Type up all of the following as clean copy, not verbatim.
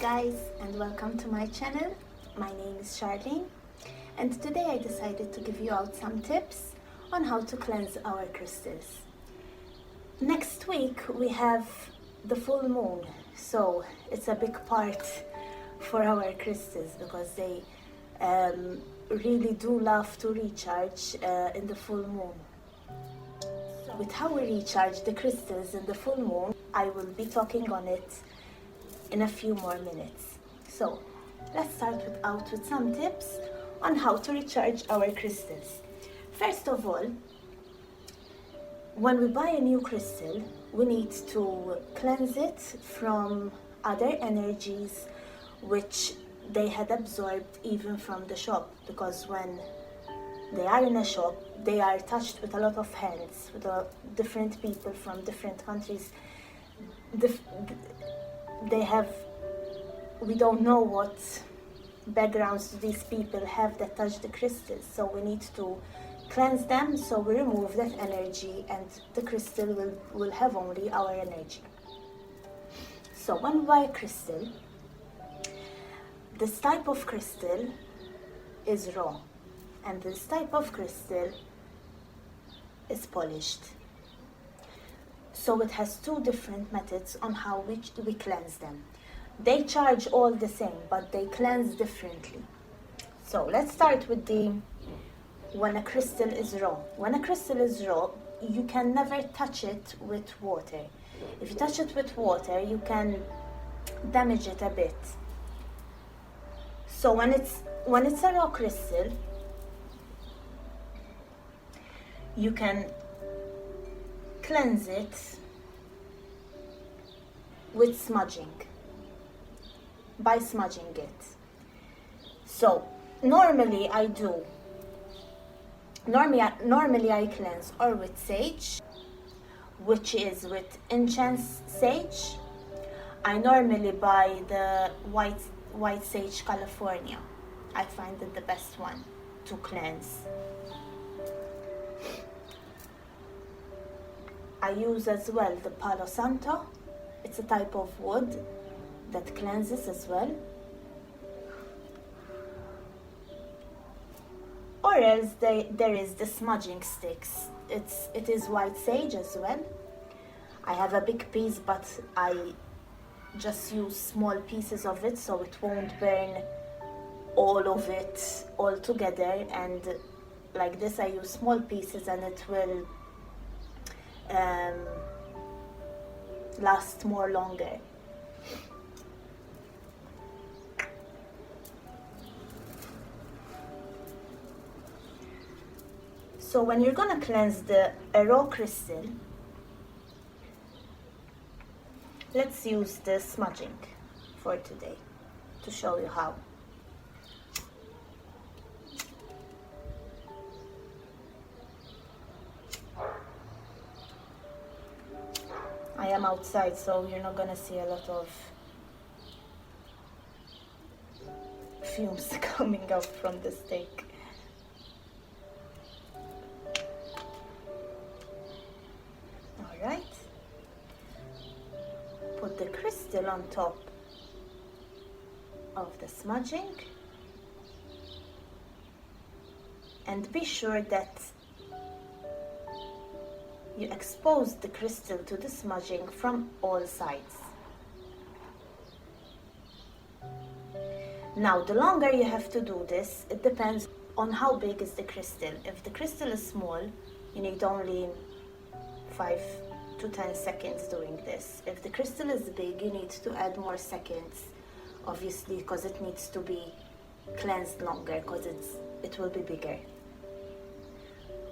guys, and welcome to my channel. My name is Charlene, and today I decided to give you out some tips on how to cleanse our crystals. Next week we have the full moon, so it's a big part for our crystals because they really do love to recharge in the full moon. With how we recharge the crystals in the full moon, I will be talking on it in a few more minutes. So let's start out with some tips on how to recharge our crystals. First of all, when we buy a new crystal, we need to cleanse it from other energies which they had absorbed even from the shop, because when they are in a shop, they are touched with a lot of hands, with different people from different countries. We don't know what backgrounds these people have that touch the crystals, so we need to cleanse them, so we remove that energy and the crystal will have only our energy. So when we buy a crystal, this type of crystal is raw, and this type of crystal is polished. So it has two different methods on how we cleanse them. They charge all the same, but they cleanse differently. So let's start with when a crystal is raw. When a crystal is raw, you can never touch it with water. If you touch it with water, you can damage it a bit. So when it's a raw crystal, you can cleanse it with smudging, by smudging it. So normally I cleanse or with sage, which is with incense sage. I normally buy the white sage California. I find it the best one to cleanse. I use as well the Palo Santo. It's a type of wood that cleanses as well. Or else there is the smudging sticks. It is white sage as well. I have a big piece, but I just use small pieces of it so it won't burn all of it all together. And like this, I use small pieces and it will last more longer. So when you're gonna cleanse a raw crystal, let's use the smudging for today to show you how. I am outside, so you're not gonna see a lot of fumes coming out from the stick. Alright. Put the crystal on top of the smudging and be sure that you expose the crystal to the smudging from all sides. Now, the longer you have to do this, it depends on how big is the crystal. If the crystal is small, you need only 5 to 10 seconds doing this. If the crystal is big, you need to add more seconds, obviously, because it needs to be cleansed longer, because it will be bigger.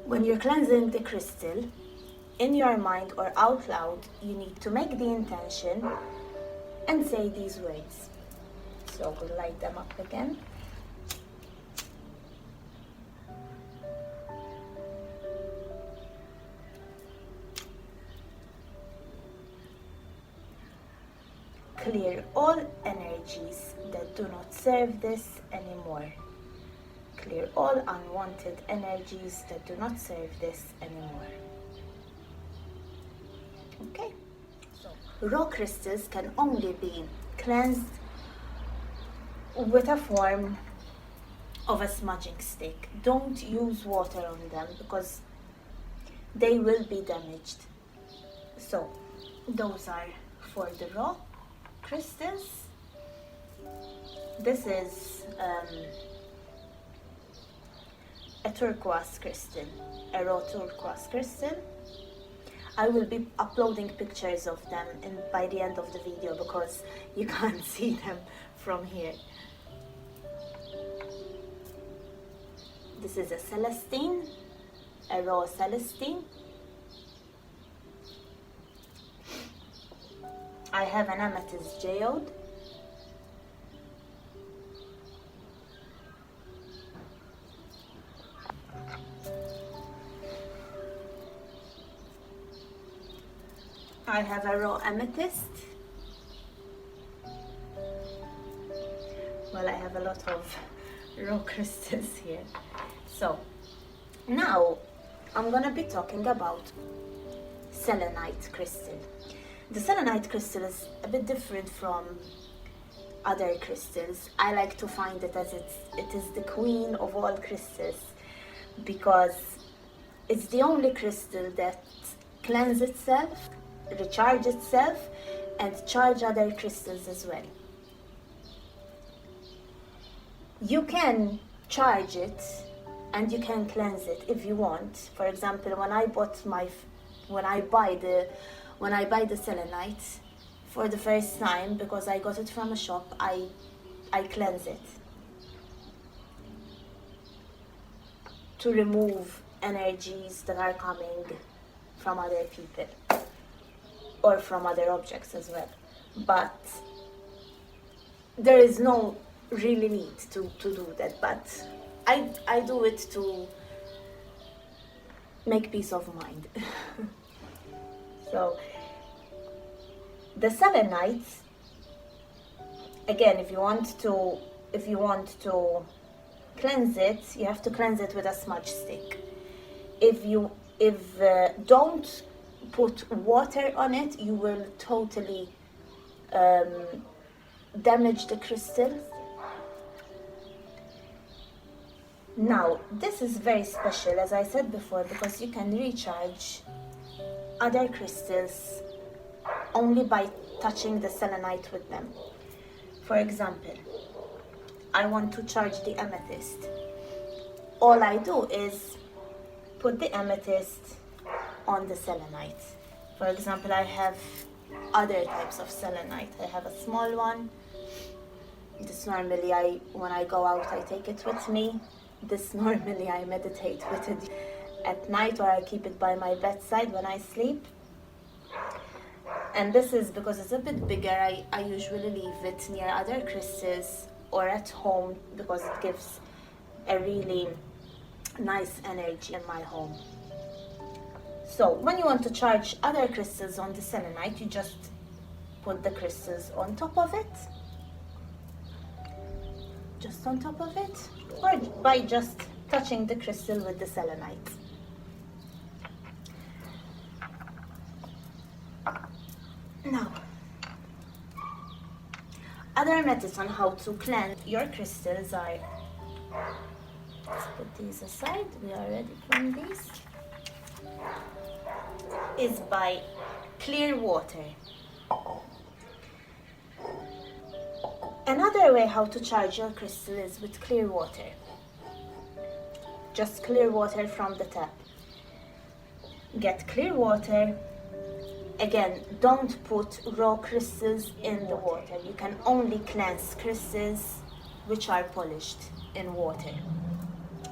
When you're cleansing the crystal, in your mind or out loud, you need to make the intention and say these words. So we'll light them up again. Clear all energies that do not serve this anymore. Clear all unwanted energies that do not serve this anymore. Okay, so raw crystals can only be cleansed with a form of a smudging stick. Don't use water on them because they will be damaged. So those are for the raw crystals. This is a turquoise crystal, a raw turquoise crystal. I will be uploading pictures of them by the end of the video because you can't see them from here. This is a celestine, a raw celestine. I have an amethyst geode. I have a raw amethyst. Well, I have a lot of raw crystals here. So now I'm gonna be talking about selenite crystal. The selenite crystal is a bit different from other crystals. I like to find it as it is the queen of all crystals because it's the only crystal that cleanses itself, recharge itself, and charge other crystals as well. You can charge it and you can cleanse it if you want. For example, when I buy the selenite for the first time, because I got it from a shop, I cleanse it to remove energies that are coming from other people or from other objects as well. But there is no really need to do that, but I do it to make peace of mind. So the selenite, again, if you want to cleanse it, you have to cleanse it with a smudge stick. If don't put water on it, you will totally damage the crystal. Now, this is very special, as I said before, because you can recharge other crystals only by touching the selenite with them. For example, I want to charge the amethyst. All I do is put the amethyst on the selenite. For example, I have other types of selenite. I have a small one. This normally, when I go out, I take it with me. This normally I meditate with it at night, or I keep it by my bedside when I sleep. And this is because it's a bit bigger. I usually leave it near other crystals or at home because it gives a really nice energy in my home. So when you want to charge other crystals on the selenite, you just put the crystals on top of it. Just on top of it, or by just touching the crystal with the selenite. Now, other methods on how to cleanse your crystals are, let's put these aside, we are ready from these, is by clear water. Another way how to charge your crystal is with clear water. Just clear water from the tap. Get clear water. Again, don't put raw crystals in the water. You can only cleanse crystals which are polished in water.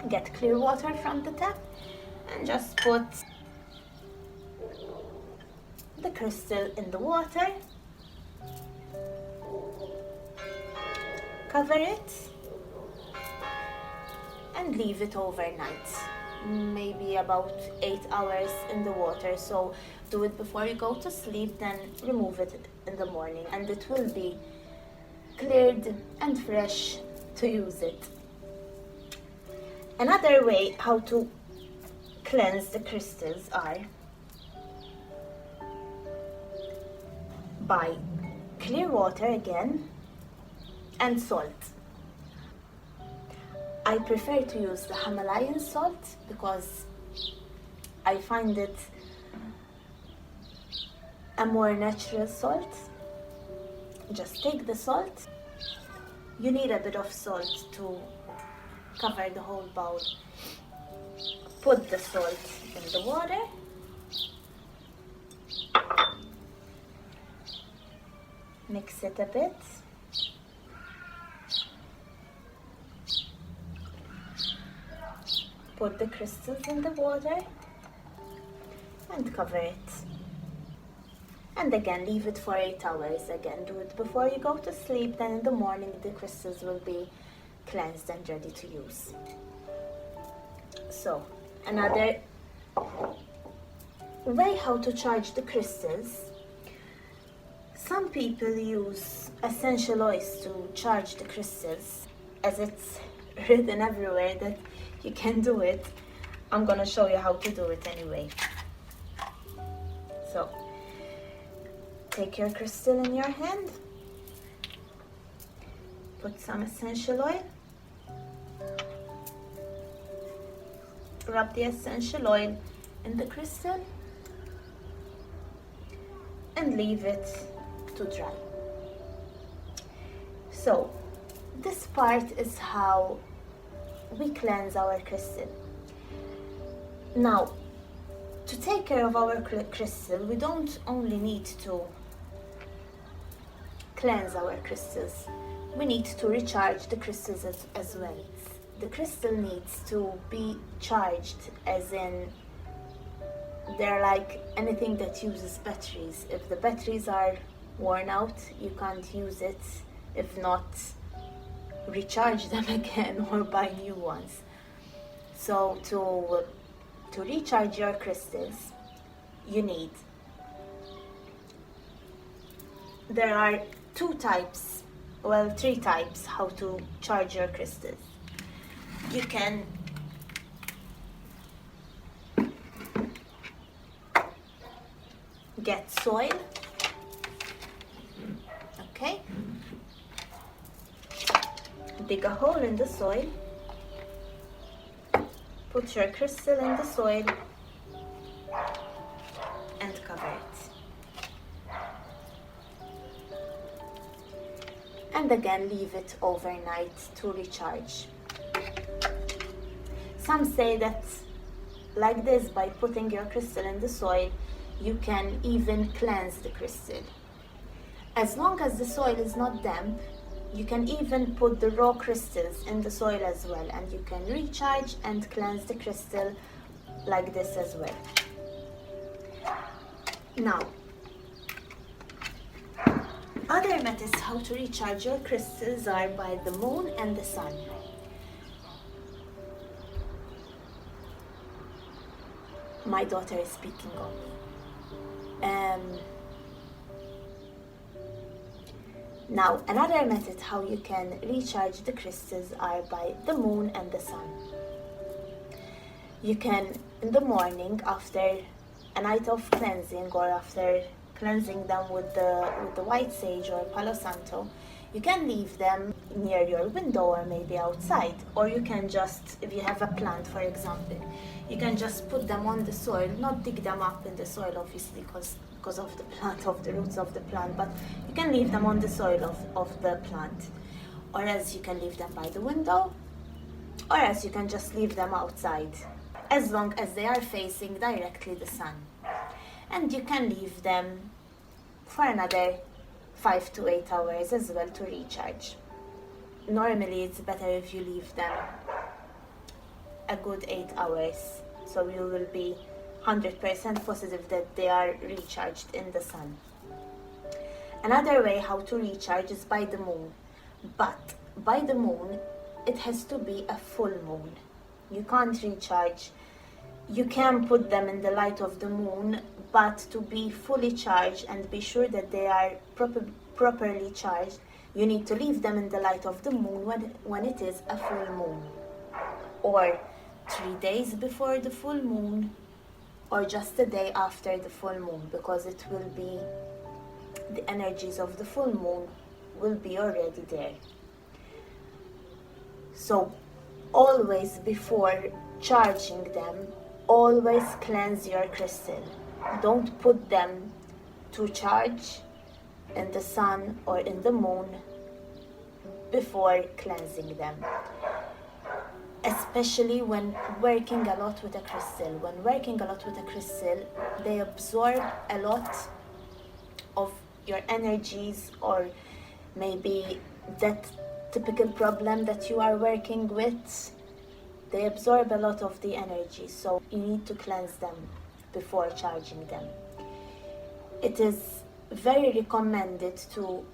Get clear water from the tap and just put the crystal in the water. Cover it and leave it overnight, maybe about 8 hours in the water. So do it before you go to sleep, then remove it in the morning and it will be cleared and fresh to use it. Another way how to cleanse the crystals are by clear water again and salt. I prefer to use the Himalayan salt because I find it a more natural salt. Just take the salt. You need a bit of salt to cover the whole bowl. Put the salt in the water. Mix it a bit. Put the crystals in the water and cover it. And again, leave it for 8 hours. Again, do it before you go to sleep. Then in the morning, the crystals will be cleansed and ready to use. So, another way how to charge the crystals. Some people use essential oils to charge the crystals, as it's written everywhere that you can do it. I'm gonna show you how to do it anyway. So, take your crystal in your hand, put some essential oil, rub the essential oil in the crystal and leave it to dry. So, this part is how we cleanse our crystal. Now, to take care of our crystal, we don't only need to cleanse our crystals, we need to recharge the crystals as well. The crystal needs to be charged, as in they're like anything that uses batteries. If the batteries are worn out, you can't use it. If not, recharge them again or buy new ones. So to recharge your crystals, you need, there are three types how to charge your crystals. You can get soil, okay? Dig a hole in the soil, put your crystal in the soil and cover it. And again, leave it overnight to recharge. Some say that like this, by putting your crystal in the soil, you can even cleanse the crystal. As long as the soil is not damp, you can even put the raw crystals in the soil as well, and you can recharge and cleanse the crystal like this as well. Now, other methods how to recharge your crystals are by the moon and the sun. My daughter is speaking on me. Now, another method how you can recharge the crystals are by the moon and the sun. You can, in the morning, after a night of cleansing, or after cleansing them with the white sage or Palo Santo, you can leave them near your window or maybe outside. Or you can just, if you have a plant, for example, you can just put them on the soil, not dig them up in the soil, obviously, because of the plant, of the roots of the plant, but you can leave them on the soil of the plant. Or else you can leave them by the window, or else you can just leave them outside, as long as they are facing directly the sun. And you can leave them for another 5 to 8 hours as well to recharge. Normally it's better if you leave them a good 8 hours, so you will be 100% positive that they are recharged in the sun. Another way how to recharge is by the moon, but by the moon it has to be a full moon. You can't recharge. You can put them in the light of the moon, but to be fully charged and be sure that they are properly charged, you need to leave them in the light of the moon when it is a full moon, or 3 days before the full moon, or just a day after the full moon, because it will be, the energies of the full moon will be already there. So always before charging them, always cleanse your crystal. Don't put them to charge in the sun or in the moon before cleansing them. Especially when working a lot with a crystal. When working a lot with a crystal, they absorb a lot of your energies, or maybe that typical problem that you are working with. They absorb a lot of the energy, so you need to cleanse them before charging them. It is very recommended to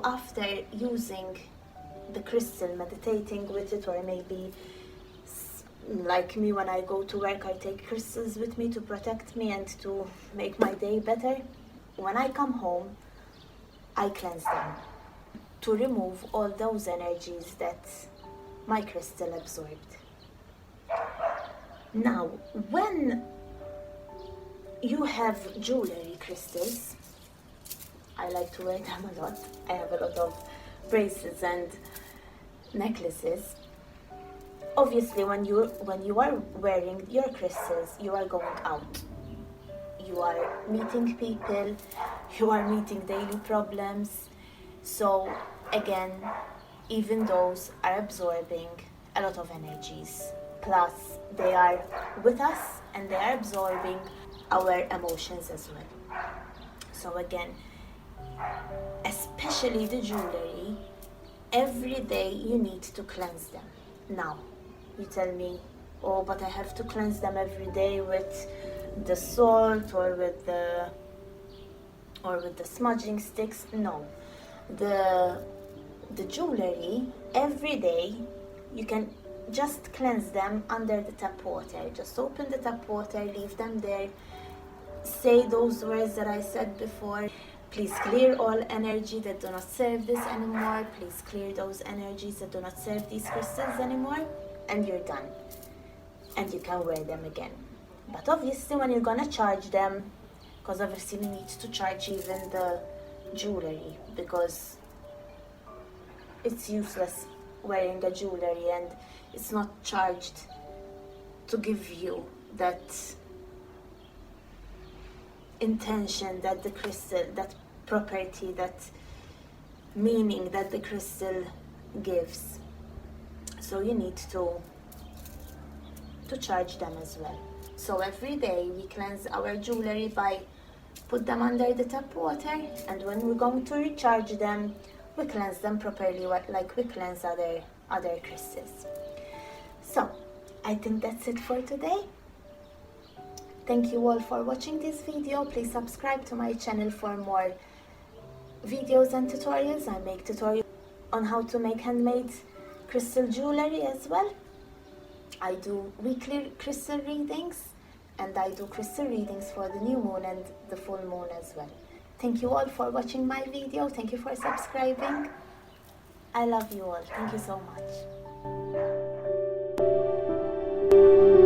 after using the crystal, meditating with it, or maybe like me, when I go to work, I take crystals with me to protect me and to make my day better. When I come home, I cleanse them to remove all those energies that my crystal absorbed. Now, when you have jewelry crystals, I like to wear them a lot. I have a lot of bracelets and necklaces. Obviously, when you are wearing your crystals, you are going out. You are meeting people, you are meeting daily problems. So again, even those are absorbing a lot of energies. Plus, they are with us and they are absorbing our emotions as well. So again, especially the jewelry, every day you need to cleanse them. Now, you tell me, oh, but I have to cleanse them every day with the salt or with the smudging sticks. No, the jewelry, every day you can just cleanse them under the tap water. Just open the tap water, leave them there, say those words that I said before. Please clear all energy that do not serve this anymore. Please clear those energies that do not serve these crystals anymore, and you're done. And you can wear them again. But obviously when you're gonna charge them, because obviously you need to charge even the jewelry, because it's useless wearing a jewelry and it's not charged to give you that intention, that the crystal, that property, that meaning that the crystal gives. So you need to charge them as well. So every day we cleanse our jewelry by put them under the tap water, and when we're going to recharge them, we cleanse them properly like we cleanse other crystals. So I think that's it for today. Thank you all for watching this video. Please subscribe to my channel for more videos and tutorials. I make tutorials on how to make handmade crystal jewelry as well. I do weekly crystal readings, and I do crystal readings for the new moon and the full moon as well. Thank you all for watching my video. Thank you for subscribing. I love you all. Thank you so much.